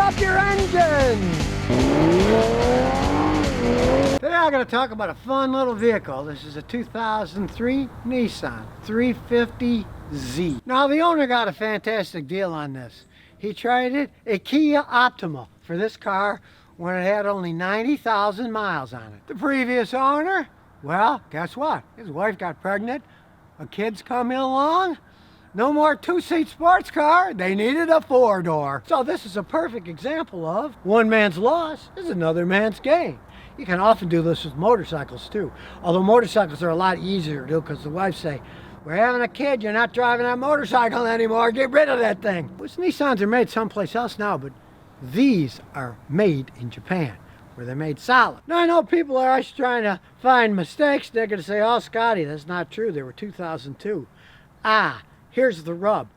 up your engine! Today I'm going to talk about a fun little vehicle. This is a 2003 Nissan 350Z. Now the owner got a fantastic deal on this. He traded a Kia Optima for this car when it had only 90,000 miles on it. The previous owner, well, guess what? His wife got pregnant, a kid's coming along, no more two-seat sports car, they needed a four-door. So this is a perfect example of one man's loss is another man's gain. You can often do this with motorcycles too. Although motorcycles are a lot easier to do because the wives say, we're having a kid, you're not driving that motorcycle anymore, get rid of that thing. Which Nissans are made someplace else now, but these are made in Japan, where they're made solid. Now I know people are always trying to find mistakes. They're going to say, oh Scotty, that's not true, they were 2002. Ah, here's the rub.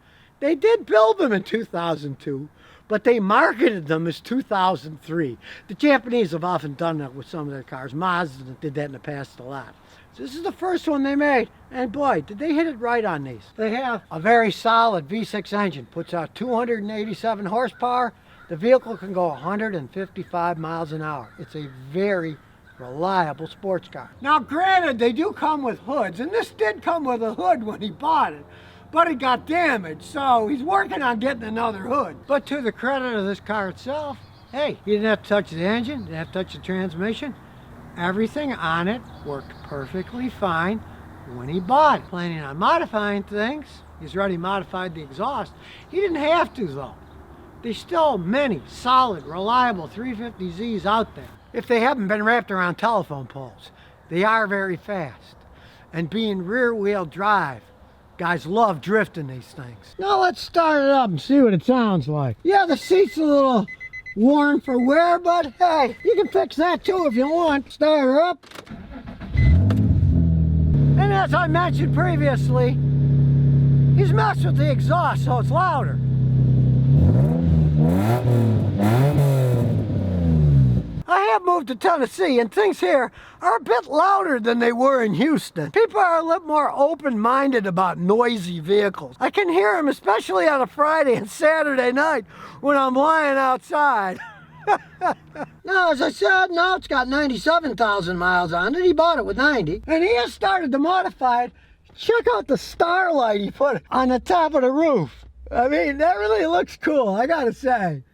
They did build them in 2002, but they marketed them as 2003. The Japanese have often done that with some of their cars. Mazda did that in the past a lot. So this is the first one they made, and boy, did they hit it right on these. They have a very solid V6 engine, puts out 287 horsepower. The vehicle can go 155 miles an hour. It's a very reliable sports car. Now granted, they do come with hoods, and this did come with a hood when he bought it, but it got damaged, so he's working on getting another hood. But to the credit of this car itself, hey, he didn't have to touch the engine, didn't have to touch the transmission. Everything on it worked perfectly fine when he bought it. Planning on modifying things, he's already modified the exhaust. He didn't have to though. There's still many solid, reliable 350Zs out there. If they haven't been wrapped around telephone poles, they are very fast. And being rear-wheel drive, guys love drifting these things. Now let's start it up and see what it sounds like. Yeah, the seat's a little worn for wear, but hey, you can fix that too if you want. Start her up. And as I mentioned previously, he's messed with the exhaust so it's louder. I have moved to Tennessee and things here are a bit louder than they were in Houston. People are a little more open-minded about noisy vehicles. I can hear them especially on a Friday and Saturday night when I'm lying outside. Now, as I said, now it's got 97,000 miles on it. He bought it with 90. And he has started to modify it. Check out the starlight he put on the top of the roof. I mean, that really looks cool, I gotta say.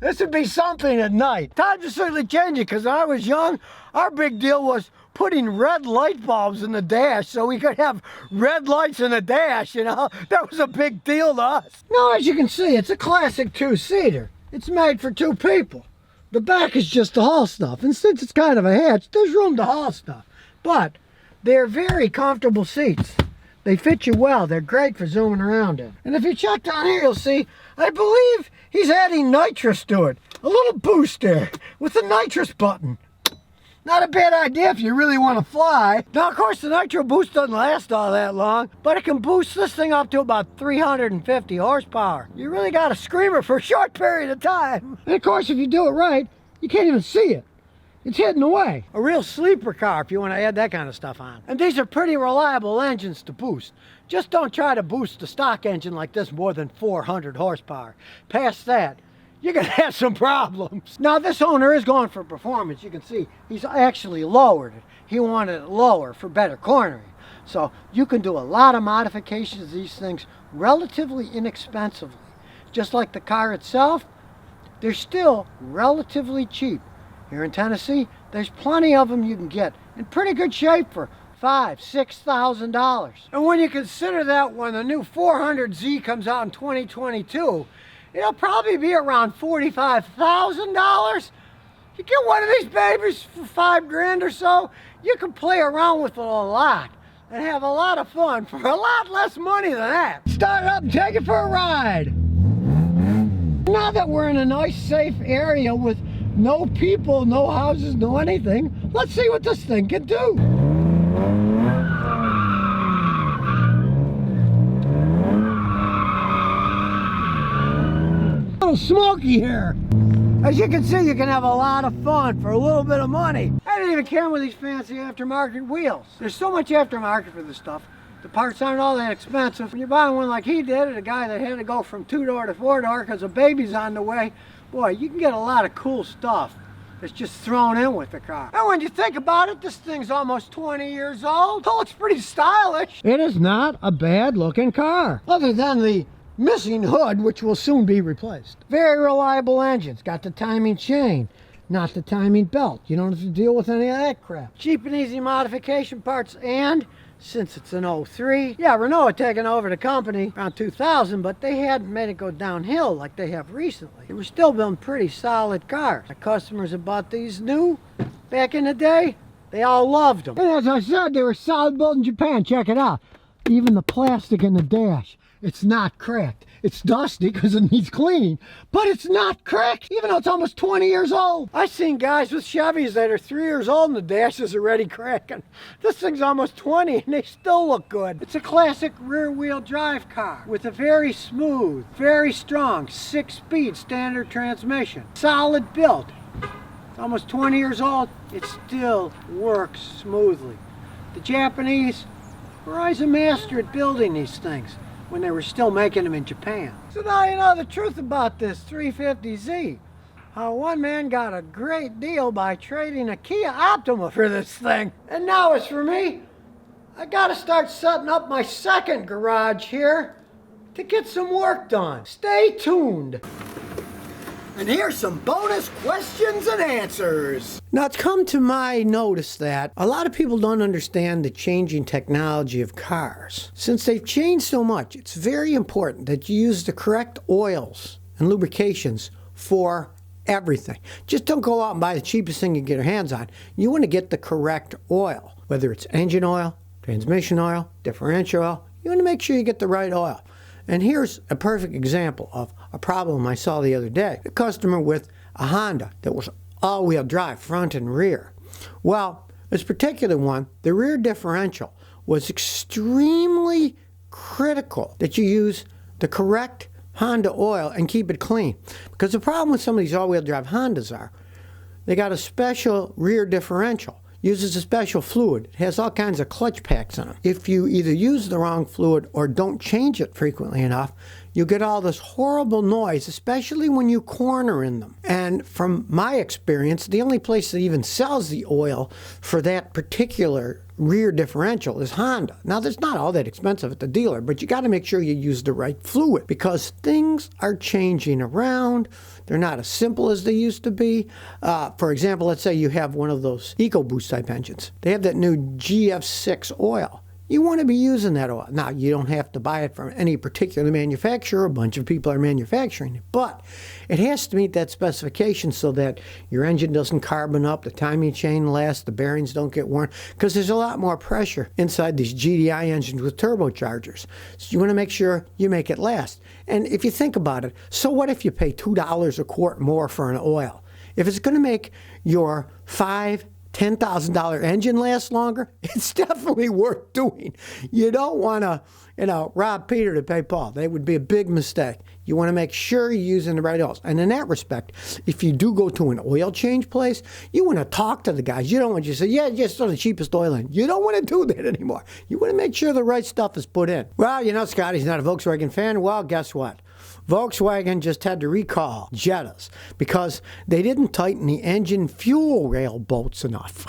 This would be something at night. Times are certainly changing, because when I was young, our big deal was putting red light bulbs in the dash so we could have red lights in the dash, you know? That was a big deal to us. Now, as you can see, it's a classic two-seater. It's made for two people. The back is just to haul stuff, and since it's kind of a hatch, there's room to haul stuff. But they're very comfortable seats. They fit you well. They're great for zooming around in. And if you check down here, you'll see, I believe he's adding nitrous to it. A little boost there with the nitrous button. Not a bad idea if you really want to fly. Now, of course, the nitro boost doesn't last all that long, but it can boost this thing up to about 350 horsepower. You really got a screamer for a short period of time. And of course, if you do it right, you can't even see it. It's hidden away. A real sleeper car if you want to add that kind of stuff on. And these are pretty reliable engines to boost. Just don't try to boost the stock engine like this more than 400 horsepower. Past that, you're going to have some problems. Now this owner is going for performance. You can see he's actually lowered it. He wanted it lower for better cornering. So you can do a lot of modifications to these things relatively inexpensively. Just like the car itself, they're still relatively cheap. Here in Tennessee, there's plenty of them you can get in pretty good shape for $5,000, $6,000. And when you consider that when the new 400Z comes out in 2022, it'll probably be around $45,000. You get one of these babies for $5 grand or so, you can play around with it a lot and have a lot of fun for a lot less money than that. Start it up and take it for a ride. Now that we're in a nice, safe area with no people, no houses, no anything, let's see what this thing can do. A little smoky here. As you can see, you can have a lot of fun for a little bit of money. I didn't even care with these fancy aftermarket wheels. There's so much aftermarket for this stuff. The parts aren't all that expensive. When you're buying one like he did, a guy that had to go from 2-door to 4-door because a baby's on the way, boy, you can get a lot of cool stuff that's just thrown in with the car. And when you think about it, this thing's almost 20 years old. It looks pretty stylish. It is not a bad looking car, other than the missing hood, which will soon be replaced. Very reliable engines. Got the timing chain, not the timing belt. You don't have to deal with any of that crap. Cheap and easy modification parts, and since it's an 03, yeah, Renault had taken over the company around 2000, but they hadn't made it go downhill like they have recently. They were still building pretty solid cars. The customers that bought these new back in the day, they all loved them. And as I said, they were solid built in Japan. Check it out. Even the plastic in the dash, it's not cracked. It's dusty because it needs cleaning, but it's not cracked, even though it's almost 20 years old. I've seen guys with Chevys that are 3 years old and the dash is already cracking. This thing's almost 20 and they still look good. It's a classic rear-wheel drive car with a very smooth, very strong 6-speed standard transmission. Solid build. It's almost 20 years old. It still works smoothly. The Japanese were always a master at building these things when they were still making them in Japan. So now you know the truth about this 350Z. How one man got a great deal by trading a Kia Optima for this thing. And now as for me, I gotta start setting up my second garage here to get some work done. Stay tuned. And here's some bonus questions and answers. Now, it's come to my notice that a lot of people don't understand the changing technology of cars. Since they've changed so much, it's very important that you use the correct oils and lubrications for everything. Just don't go out and buy the cheapest thing you can get your hands on. You want to get the correct oil, whether it's engine oil, transmission oil, differential oil. You want to make sure you get the right oil. And here's a perfect example of a problem I saw the other day. A customer with a Honda that was all-wheel drive, front and rear. Well, this particular one, the rear differential was extremely critical that you use the correct Honda oil and keep it clean. Because the problem with some of these all-wheel drive Hondas are, they got a special rear differential. Uses a special fluid. It has all kinds of clutch packs in it. If you either use the wrong fluid or don't change it frequently enough, you get all this horrible noise, especially when you corner in them. And from my experience, the only place that even sells the oil for that particular rear differential is Honda. Now, that's not all that expensive at the dealer, but you got to make sure you use the right fluid because things are changing around. They're not as simple as they used to be. For example, let's say you have one of those EcoBoost type engines. They have that new GF6 oil. You want to be using that oil. Now, you don't have to buy it from any particular manufacturer. A bunch of people are manufacturing it. But it has to meet that specification so that your engine doesn't carbon up, the timing chain lasts, the bearings don't get worn. Because there's a lot more pressure inside these GDI engines with turbochargers. So you want to make sure you make it last. And if you think about it, so what if you pay $2 a quart more for an oil? If it's going to make your $10,000 engine lasts longer, it's definitely worth doing. You don't want to, rob Peter to pay Paul. That would be a big mistake. You want to make sure you're using the right oils. And in that respect, if you do go to an oil change place, you want to talk to the guys. You don't want to just say, yeah, just throw the cheapest oil in. You don't want to do that anymore. You want to make sure the right stuff is put in. Well, Scotty's not a Volkswagen fan. Well, guess what? Volkswagen just had to recall Jettas because they didn't tighten the engine fuel rail bolts enough.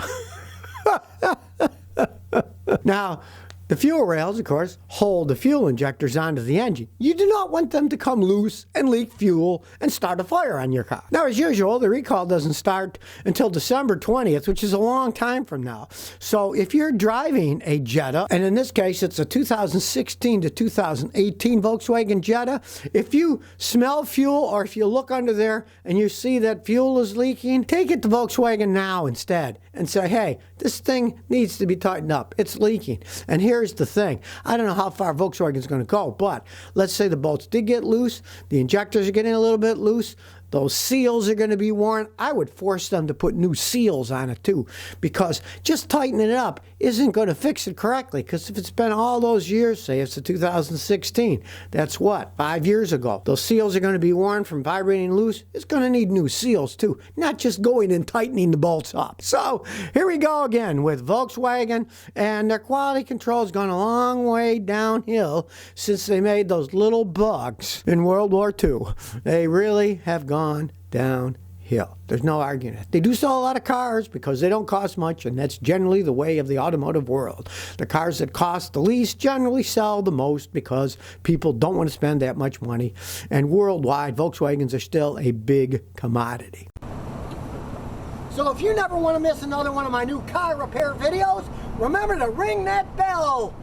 Now, the fuel rails, of course, hold the fuel injectors onto the engine. You do not want them to come loose and leak fuel and start a fire on your car. Now, as usual, the recall doesn't start until December 20th, which is a long time from now. So if you're driving a Jetta, and in this case, it's a 2016 to 2018 Volkswagen Jetta, if you smell fuel or if you look under there and you see that fuel is leaking, take it to Volkswagen now instead and say, hey, this thing needs to be tightened up. It's leaking. And here's the thing. I don't know how far Volkswagen's going to go, but let's say the bolts did get loose, the injectors are getting a little bit loose, Those seals are going to be worn. I would force them to put new seals on it too, because just tightening it up isn't going to fix it correctly. Because if it's been all those years, say it's a 2016, that's what, 5 years ago. Those seals are going to be worn from vibrating loose. It's going to need new seals too, not just going and tightening the bolts up. So here we go again with Volkswagen, and their quality control has gone a long way downhill since they made those little bugs in World War II. They really have gone downhill. There's no arguing it. They do sell a lot of cars because they don't cost much, and that's generally the way of the automotive world. The cars that cost the least generally sell the most because people don't want to spend that much money. And worldwide, Volkswagens are still a big commodity. So if you never want to miss another one of my new car repair videos, remember to ring that bell.